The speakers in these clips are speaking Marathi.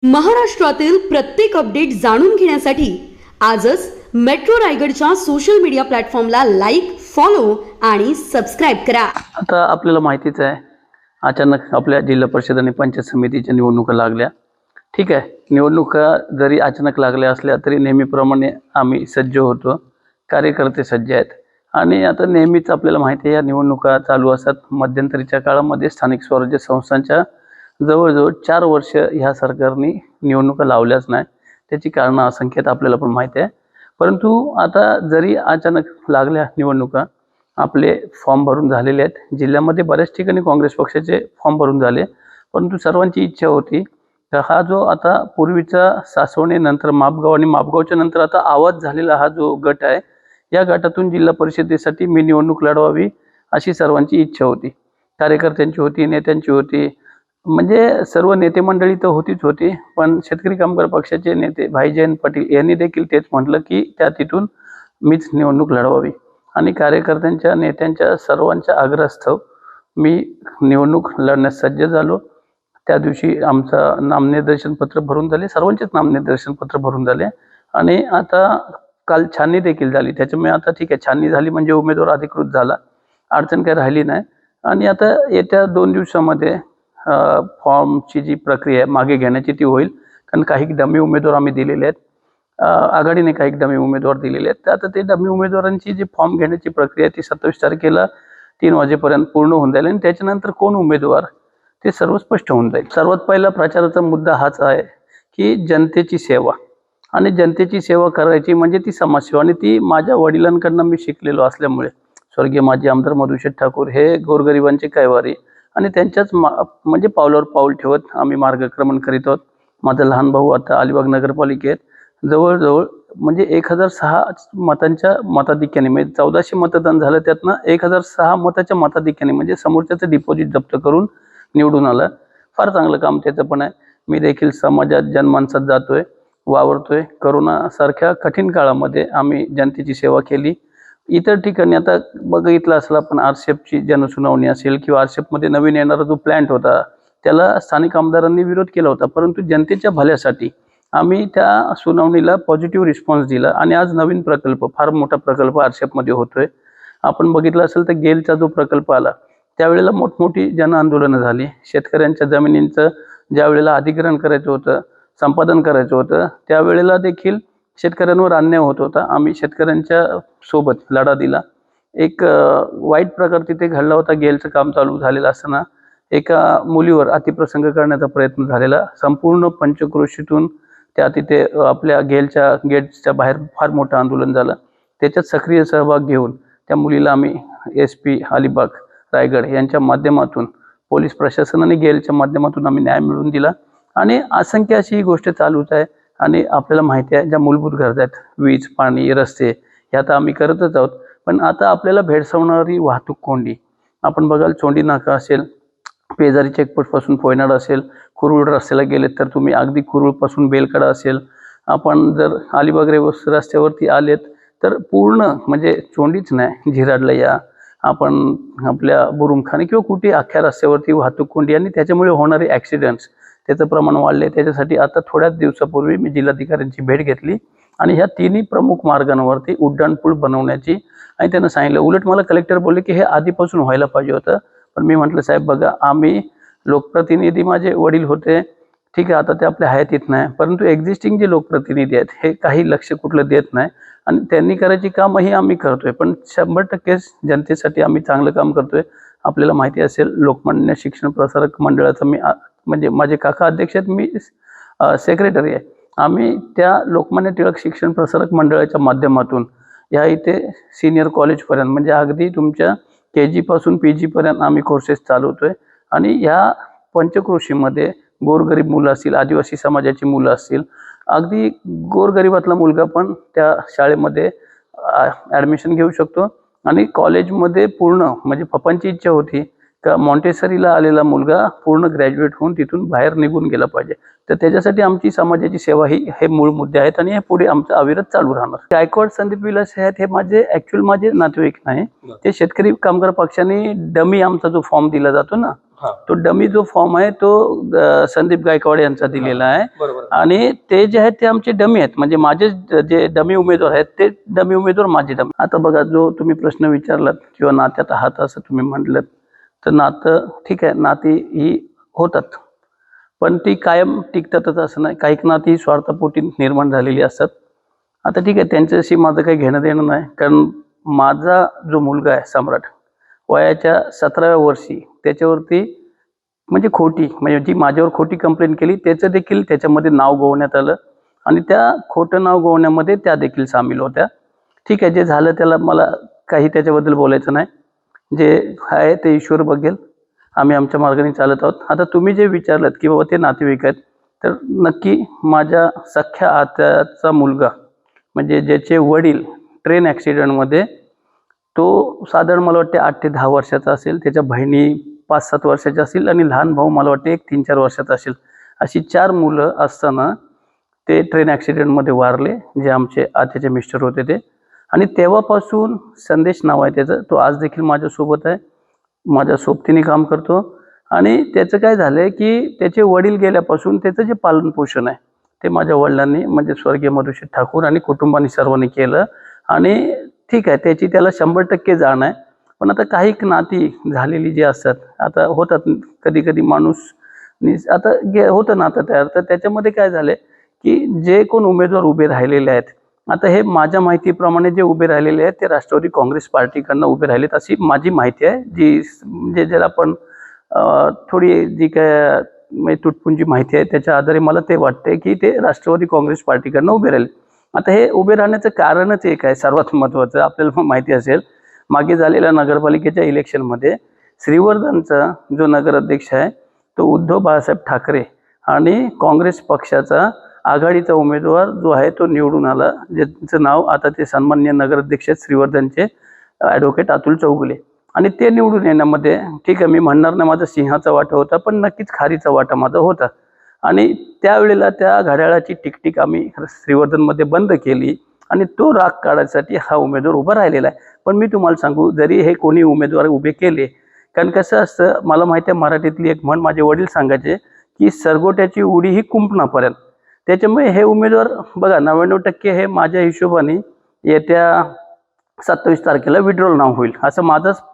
महाराष्ट्रातील प्रत्येक अपडेट जाणून घेण्यासाठी आजच मेट्रो रायगडच्या सोशल मीडिया प्लॅटफॉर्मला लाईक, फॉलो आणि सबस्क्राइब करा। आता आपल्याला माहितीच आहे, अचानक आपल्या जिल्हा परिषद आणि पंचायत समितीच्या निवडणुका लागल्या। ठीक आहे, निवडणुका जरी अचानक लागल्या असल्या तरी नेहमीप्रमाणे आम्ही सज्ज होतो, कार्यकर्ते सज्ज आहेत। आणि आता नेहमीच आपल्याला माहिती आहे, या निवडणुका चालू असतात। मध्यंतरीच्या काळामध्ये स्थानिक स्वराज्य संस्थांच्या जवळजवळ 4 वर्ष ह्या सरकारने निवडणुका लावल्याच नाही। त्याची कारणं असंख्य आहेत, आपल्याला पण माहिती आहे। परंतु आता जरी अचानक लागल्या निवडणुका, आपले फॉर्म भरून झालेले आहेत। जिल्ह्यामध्ये बऱ्याच ठिकाणी काँग्रेस पक्षाचे फॉर्म भरून झाले, परंतु सर्वांची इच्छा होती तर हा जो आता पूर्वीचा सासवणे नंतर मापगाव आणि मापगावच्या नंतर आता आवाज झालेला हा जो गट आहे, या गटातून जिल्हा परिषदेसाठी मी निवडणूक लढवावी अशी सर्वांची इच्छा होती। कार्यकर्त्यांची होती, नेत्यांची होती, म्हणजे सर्व नेते मंडळी तर होतीच होती। पण शेतकरी कामगार पक्षाचे नेते भाई जयंत पाटील यांनी देखील तेच म्हटलं की त्या तिथून मीच निवडणूक लढवावी। आणि कार्यकर्त्यांच्या, नेत्यांच्या सर्वांच्या आग्रहास्तव मी निवडणूक लढण्यास सज्ज झालो। त्या दिवशी आमचं नामनिर्देशन पत्र भरून झाले, सर्वांचेच नामनिर्देशन पत्र भरून झाले। आणि आता काल छाननी देखील झाली, त्याच्यामुळे आता ठीक आहे, छाननी झाली म्हणजे उमेदवार अधिकृत झाला, अडचण काही राहिली नाही। आणि आता येत्या 2 दिवसामध्ये फॉर्मची जी प्रक्रिया आहे मागे घेण्याची ती होईल, कारण काही डमी उमेदवार आम्ही दिलेले आहेत, आघाडीने काही डमी उमेदवार दिलेले आहेत। तर आता ते डमी उमेदवारांची जी फॉर्म घेण्याची प्रक्रिया ती 27 तारखेला 3 वाजेपर्यंत पूर्ण होऊन जाईल आणि त्याच्यानंतर कोण उमेदवार ते सर्व स्पष्ट होऊन जाईल। सर्वात पहिला प्रचाराचा मुद्दा हाच आहे की जनतेची सेवा, आणि जनतेची सेवा करायची म्हणजे ती समाजसेवा। आणि ती माझ्या वडिलांकडनं मी शिकलेलो असल्यामुळे, स्वर्गीय माजी आमदार मधुशेठ ठाकूर हे गोरगरिबांचे कैवारी आणि त्यांच्याच म्हणजे पावलावर पाऊल ठेवत आम्ही मार्गक्रमण करीत आहोत। माझा लहान भाऊ आता अलिबाग नगरपालिकेत जवळजवळ म्हणजे 1006 मतांच्या मताधिक्याने, म्हणजे 1400 मतदान झालं, त्यातनं 1006 मताच्या मताधिक्याने म्हणजे समोरच्याचं डिपॉझिट जप्त करून निवडून आलं। फार चांगलं काम त्याचं पण आहे। मी देखील समाजात जनमानसात जातोय, वावरतोय। करोनासारख्या कठीण काळामध्ये आम्ही जनतेची सेवा केली। इतर ठिकाणी आता बघितलं असेल आपण, आरसेपची जनसुनावणी असेल किंवा आरसेपमध्ये नवीन येणारा जो प्लॅन्ट होता त्याला स्थानिक आमदारांनी विरोध केला होता, परंतु जनतेच्या भल्यासाठी आम्ही त्या सुनावणीला पॉझिटिव्ह रिस्पॉन्स दिला। आणि आज नवीन प्रकल्प, फार मोठा प्रकल्प आरसेपमध्ये होतोय। आपण बघितलं असेल तर गेलचा जो प्रकल्प आला त्यावेळेला मोठमोठी जन आंदोलनं झाली। शेतकऱ्यांच्या जमिनींचं ज्या वेळेला अधिग्रहण करायचं होतं, संपादन करायचं होतं, त्यावेळेला देखील शेतकऱ्यांवर अन्याय होत होता। आम्ही शेतकऱ्यांच्या सोबत लढा दिला। एक वाईट प्रकार तिथे घडला होता। गेलचं काम चालू झालेलं असताना एका मुलीवर अतिप्रसंग करण्याचा प्रयत्न झालेला। संपूर्ण पंचक्रोशीतून त्या तिथे आपल्या गेलच्या गेटच्या बाहेर फार मोठं आंदोलन झालं। त्याच्यात सक्रिय सहभाग घेऊन त्या मुलीला आम्ही SP अलिबाग रायगड यांच्या माध्यमातून, पोलीस प्रशासन आणि गेलच्या माध्यमातून आम्ही न्याय मिळवून दिला। आणि असंख्य अशी ही गोष्ट चालूच आहे। आणि आपल्याला माहिती आहे, ज्या मूलभूत गरजा आहेत, वीज, पाणी, रस्ते, हे आता आम्ही करतच आहोत। पण आता आपल्याला भेडसावणारी वाहतूक कोंडी, आपण बघाल चोंडी नाका असेल, पेजारी चेकपोस्टपासून पोयनाड असेल, कुरुळ रस्त्याला गेलेत तर तुम्ही अगदी कुरुळपासून बेलकडा असेल, आपण जर अलिबाग रस्त्यावरती आलेत तर पूर्ण म्हणजे चोंडीच नाही, झिराडला या, आपण आपल्या बुरुमखाने किंवा कुठे अख्ख्या रस्त्यावरती वाहतूक कोंडी आणि त्याच्यामुळे होणारे ॲक्सिडेंट्स, त्याचं प्रमाण वाढले। त्याच्यासाठी आता थोड्याच दिवसापूर्वी मी जिल्हाधिकाऱ्यांची भेट घेतली आणि ह्या तिन्ही प्रमुख मार्गांवरती उड्डाणपूल बनवण्याची, आणि त्यांना सांगितलं। उलट मला कलेक्टर बोलले की हे आधीपासून व्हायला पाहिजे होतं, पण मी म्हटलं साहेब बघा, आम्ही लोकप्रतिनिधी, माझे वडील होते, ठीक आहे, आता ते आपल्या हयातीत नाही, परंतु एक्झिस्टिंग जे लोकप्रतिनिधी आहेत हे काही लक्ष कुठलं देत नाही आणि त्यांनी करायची कामं ही आम्ही करतोय। पण 100% जनतेसाठी आम्ही चांगलं काम करतोय। आपल्याला माहिती असेल, लोकमान्य शिक्षण प्रसारक मंडळाचं मी म्हणजे माझे काका अध्यक्ष आहेत, मी सेक्रेटरी आहे। आम्ही त्या लोकमान्य टिळक शिक्षण प्रसारक मंडळाच्या माध्यमातून या इथे सिनियर कॉलेजपर्यंत म्हणजे अगदी तुमच्या KG पासून PG पर्यंत आम्ही कोर्सेस चालवतोय। आणि ह्या पंचक्रोशीमध्ये गोरगरीब मुलं असतील, आदिवासी समाजाची मुलं असतील, अगदी गोरगरिबातला मुलगा पण त्या शाळेमध्ये ॲडमिशन घेऊ शकतो। आणि कॉलेजमध्ये पूर्ण म्हणजे पप्पांची इच्छा होती का मॉन्टेसरीला आलेला मुलगा पूर्ण ग्रॅज्युएट होऊन तिथून बाहेर निघून गेला पाहिजे। तर त्याच्यासाठी आमची समाजाची सेवा ही हे मूळ मुद्दे आहेत आणि हे पुढे आमचं अविरत चालू राहणार। गायकवाड संदीप विलास आहेत, हे माझे ॲक्च्युअल माझे नातेवाईक नाही, ते शेतकरी कामगार पक्षाने डमी आमचा जो फॉर्म दिला जातो ना, हा तो डमी जो फॉर्म आहे तो संदीप गायकवाड यांचा दिलेला आहे. बरोबर. आणि ते जे आहेत ते आमचे डमी आहेत, म्हणजे माझे जे डमी उमेदवार आहेत ते डमी उमेदवार माझे डमी. आता बघा, जो तुम्ही प्रश्न विचारलात किंवा नात्यात आहात असं तुम्ही म्हटलं, तर नातं ठीक आहे, नाती ही होतात, पण ती कायम टिकतातच असं नाही. काही नाती ही स्वार्थापोटी निर्माण झालेली असतात. आता ठीक आहे, त्यांच्याशी माझं काही घेणं देणं नाही, कारण माझा जो मुलगा आहे सम्राट, वयाच्या 17व्या वर्षी त्याच्यावरती म्हणजे म्हणजे जी माझ्यावर खोटी कंप्लेंट केली त्याचं देखील त्याच्यामध्ये नाव गोवण्यात आलं आणि त्या खोटं नाव गोवण्यामध्ये त्या देखील सामील होत्या. ठीक आहे, जे झालं त्याला मला काही त्याच्याबद्दल बोलायचं नाही. जे आहे ते ईश्वर बघेल, आम्ही आमच्या मार्गाने चालत आहोत. आता तुम्ही जे विचारलं की बाबा ते नातेवाईक आहेत, तर नक्की माझ्या सख्या आत्याचा मुलगा, म्हणजे ज्याचे वडील ट्रेन ॲक्सिडेंटमध्ये, तो साधारण मला वाटते 8 ते 10 वर्षाचा असेल, त्याच्या बहिणी 5-7 वर्षाच्या असतील आणि लहान भाऊ मला वाटते 1-3-4 वर्षाचा असेल. अशी 4 मुलं असताना ते ट्रेन ॲक्सिडेंटमध्ये वारले, जे आमचे आत्याचे मिस्टर होते ते. आणि तेव्हापासून संदेश नाव आहे त्याचं, तो आज देखील माझ्यासोबत आहे, माझ्या सोबतीने काम करतो. आणि त्याचं काय झालं आहे की त्याचे वडील गेल्यापासून त्याचं जे पालनपोषण आहे ते माझ्या वडिलांनी, म्हणजे स्वर्गीय मधुश्री ठाकूर आणि कुटुंबाने सर्वांनी केलं. आणि ठीक आहे, त्याची त्याला 100% जाण आहे. पण आता काही नाती झालेली जी असतात, आता होतात कधी कधी माणूस आता होतं नातं तयार, तर त्याच्यामध्ये काय झालंय की जे कोण उमेदवार उभे राहिलेले आहेत, आता हे माझ्या माहितीप्रमाणे जे उभे राहिलेले आहेत ते राष्ट्रवादी काँग्रेस पार्टीकडनं उभे राहिलेत अशी माझी माहिती आहे, जी म्हणजे ज्याला आपण थोडी जी काय म्हणजे तुटपुंजी माहिती आहे त्याच्या आधारे मला ते वाटते की ते राष्ट्रवादी काँग्रेस पार्टीकडनं उभे राहिले. आता हे उभे राहण्याचं कारणच एक आहे, सर्वात महत्त्वाचं आपल्याला माहिती असेल, मागे झालेल्या नगरपालिकेच्या इलेक्शनमध्ये श्रीवर्धनचा जो नगराध्यक्ष आहे तो उद्धव बाळासाहेब ठाकरे आणि काँग्रेस पक्षाचा आघाडीचा उमेदवार जो आहे तो निवडून आला, ज्यांचं नाव आता ते सन्माननीय नगराध्यक्ष श्रीवर्धनचे ॲडव्होकेट अतुल चौगुले. आणि ते निवडून येण्यामध्ये ठीक आहे, मी म्हणणार नाही माझा सिंहाचा वाटा होता, पण नक्कीच खारीचा वाटा माझा होता. आणि त्यावेळेला त्या घड्याळाची टिकटिक आम्ही श्रीवर्धनमध्ये बंद केली आणि तो राग काढायसाठी हा उमेदवार उभा राहिलेला आहे. पण मी तुम्हाला सांगू, जरी हे कोणी उमेदवार उभे केले, कारण कसं असतं, मला माहिती आहे मराठीतली एक म्हण माझे वडील सांगायचे की सरगोट्याची उडी ही कुंपणापर्यंत. त्याच्यामुळे हे उमेदवार बघा 99% हे माझ्या हिशोबाने येत्या 27 तारखेला विड्रॉल नाव होईल असं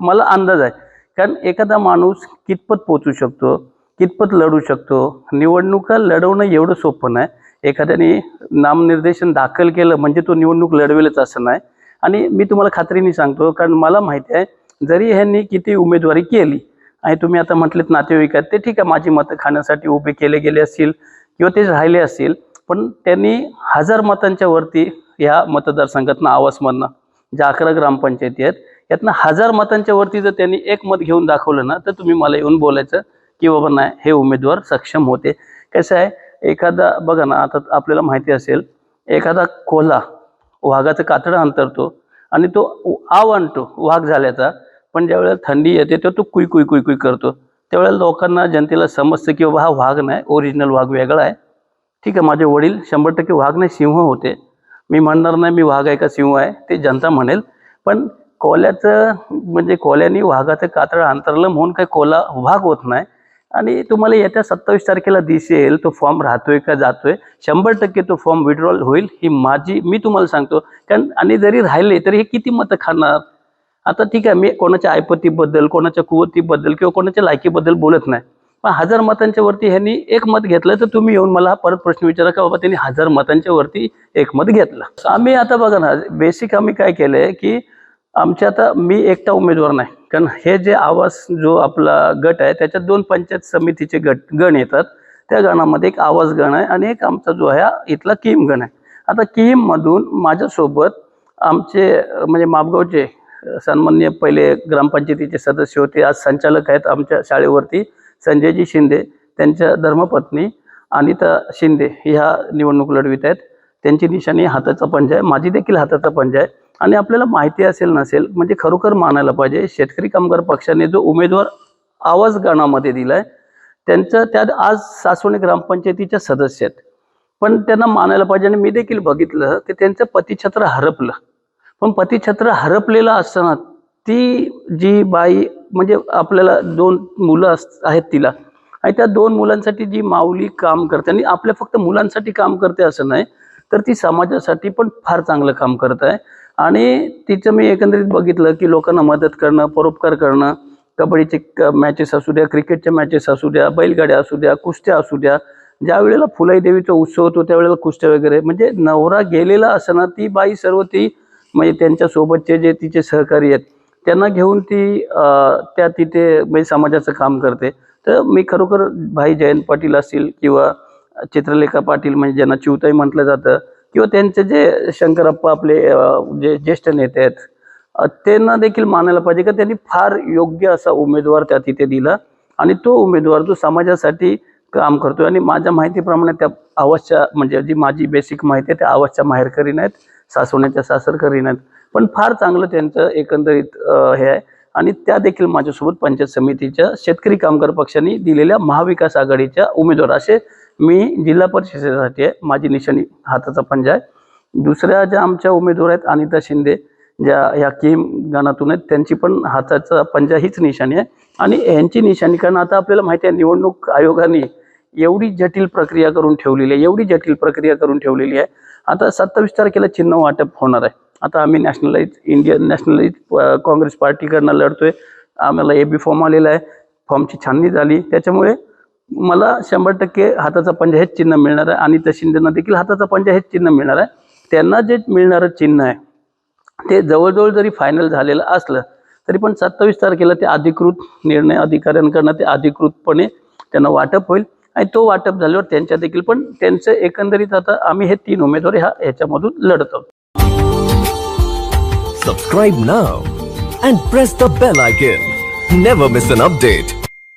मला अंदाज आहे. कारण एखादा माणूस कितपत पोचू शकतो, कितपत लढू शकतो, निवडणुका लढवणं एवढं सोपं नाही. एखाद्याने नामनिर्देशन दाखल केलं म्हणजे तो निवडणूक लढवेलच असं नाही. आणि मी तुम्हाला खात्रीने सांगतो, कारण मला माहिती आहे जरी ह्यांनी किती उमेदवारी केली आणि तुम्ही आता म्हटलेत नातेवाईक आहेत, ते ठीक आहे माझी मतं खाण्यासाठी उभे केले गेले असतील किंवा ते राहिले असतील, पण त्यांनी 1000 मतांच्या वरती ह्या मतदारसंघातनं आवासमधनं ज्या 11 ग्रामपंचायती आहेत यातनं 1000 मतांच्या वरती जर त्यांनी एक मत घेऊन दाखवलं ना, तर तुम्ही मला येऊन बोलायचं की बाबा नाही हे उमेदवार सक्षम होते. कसं आहे, एखादा बघा ना, आता आपल्याला माहिती असेल, एखादा कोल्हा वाघाचं कातडं अंतरतो आणि तो आव आणतो वाघ झाल्याचा, पण ज्यावेळेला थंडी येते तेव्हा तो कुई कुई कुई कुई करतो. त्यावेळेला लोकांना, जनतेला समजतं की बाबा हा वाघ नाही, ओरिजिनल वाघ वेगळा आहे. ठीक आहे, माझे वडील 100% वाघ नाही सिंह होते. मी म्हणणार नाही मी वाघ आहे का सिंह आहे, ते जनता म्हणेल. पण कोल्याचं म्हणजे कोल्याने वाघाचं कातडं अंतरलं म्हणून काही कोला वाघ होत नाही. आणि तुम्हाला येत्या 27 तारखेला दिसेल तो फॉर्म राहतोय का जातोय. 100% तो फॉर्म विड्रॉल होईल ही मी तुम्हाला सांगतो. कारण आणि जरी राहिले तरी हे किती मतं खाणार. आता ठीक आहे, मी कोणाच्या ऐपतीबद्दल, कोणाच्या कुवतीबद्दल किंवा कोणाच्या लायकीबद्दल बोलत नाही, पण 1000 मतांच्या वरती ह्यांनी एक मत घेतलं तर तुम्ही येऊन मला परत प्रश्न विचारा का बाबा त्यांनी 1000 मतांच्या वरती एक मत घेतलं. आम्ही आता बघा ना, बेसिक आम्ही काय केलंय की आमच्या आता मी एकटा उमेदवार नाही, कारण हे जे आवास जो आपला गट आहे त्याच्यात 2 पंचायत समितीचे गण येतात. त्या गणामध्ये एक आवास गण आहे आणि एक आमचा जो आहे इथला किम गण आहे. आता किममधून माझ्यासोबत आमचे म्हणजे मापगावचे सन्माननीय पहिले ग्रामपंचायतीचे सदस्य होते, आज संचालक आहेत आमच्या शाळेवरती, संजयजी शिंदे, त्यांच्या धर्मपत्नी अनिता शिंदे ह्या निवडणूक लढवित आहेत. त्यांची निशाणी हाताचा पंजा आहे, माझी देखील हाताचा पंजा आहे. आणि आपल्याला माहिती असेल नसेल, म्हणजे खरोखर मानायला पाहिजे, शेतकरी कामगार पक्षाने जो उमेदवार आवाज गणामध्ये दिलाय त्यांचं त्यात आज सासवणे ग्रामपंचायतीच्या सदस्य आहेत. पण त्यांना मानायला पाहिजे. आणि मी देखील बघितलं की त्यांचं पतिछत्र हरपलं. पण पतिछत्र हरपलेलं असताना ती जी बाई म्हणजे आपल्याला 2 मुलं आहेत तिला, आणि त्या 2 मुलांसाठी जी माऊली काम करते, आणि आपल्या फक्त मुलांसाठी काम करते असं नाही, तर ती समाजासाठी पण फार चांगलं काम करत आहे. आणि तिचं मी एकंदरीत बघितलं की लोकांना मदत करणं, परोपकार करणं, कबड्डीचे मॅचेस असू द्या, क्रिकेटच्या मॅचेस असू द्या, बैलगाड्या असू द्या, कुस्त्या असू द्या, ज्या वेळेला फुलाई देवीचा उत्सव होतो त्यावेळेला कुस्त्या वगैरे, म्हणजे नवरा गेलेला असताना ती बाई सर्व ती म्हणजे त्यांच्यासोबतचे जे तिचे सहकारी आहेत त्यांना घेऊन ती त्या तिथे म्हणजे समाजाचं काम करते. तर मी खरोखर भाई जयंत पाटील असतील किंवा चित्रलेखा पाटील म्हणजे ज्यांना चिवताई म्हटलं जातं, किंवा त्यांचे जे शंकरप्पा आपले जे ज्येष्ठ नेते आहेत, त्यांना देखील मानायला पाहिजे का त्यांनी फार योग्य असा उमेदवार त्या तिथे दिला, आणि तो उमेदवार जो समाजासाठी काम करतोय. आणि माझ्या माहितीप्रमाणे त्या आवाजच्या म्हणजे जी माझी बेसिक माहिती आहे त्या आवाजच्या माहेरकरी नाहीत, सासवण्याच्या सासरकरी नाहीत, पण फार चांगलं त्यांचं एकंदरीत हे आहे. आणि त्या देखील माझ्यासोबत पंचायत समितीच्या शेतकरी कामगार पक्षाने दिलेल्या महाविकास आघाडीच्या उमेदवार. असे मी जिल्हा परिषदेसाठी आहे, माझी निशाणी हाताचा पंजा आहे. दुसऱ्या ज्या आमच्या उमेदवार आहेत अनिता शिंदे, ज्या ह्या किम गणातून आहेत, त्यांची पण हाताचा पंजा हीच निशाणी आहे. आणि यांची निशाणी, कारण आता आपल्याला माहिती आहे निवडणूक आयोगाने एवढी जटिल प्रक्रिया करून ठेवलेली आहे, एवढी जटिल प्रक्रिया करून ठेवलेली आहे. आता 27 तारखेला चिन्ह वाटप होणार आहे. आता आम्ही इंडियन नॅशनलाइज काँग्रेस पार्टीकडनं लढतोय. आम्हाला AB फॉर्म आलेला आहे, फॉर्मची छाननी झाली, त्याच्यामुळे मला 100% हाताचा पंजा हेच चिन्ह मिळणार आहे. आणि शिंदेना देखील हाताचा पंजा हेच चिन्ह मिळणार आहे. त्यांना जे मिळणारं चिन्ह आहे ते जवळजवळ जरी फायनल झालेलं असलं तरी पण 27 तारखेला ते अधिकृत निर्णय अधिकाऱ्यांकडनं ते अधिकृतपणे त्यांना वाटप होईल. आणि तो वाटप झाल्यावर त्यांच्या देखील पण त्यांचं एकंदरीत आता आम्ही हे 3 उमेदवार ह्याच्यामधून लढत आहोत. Subscribe now and press the bell icon. Never miss an update.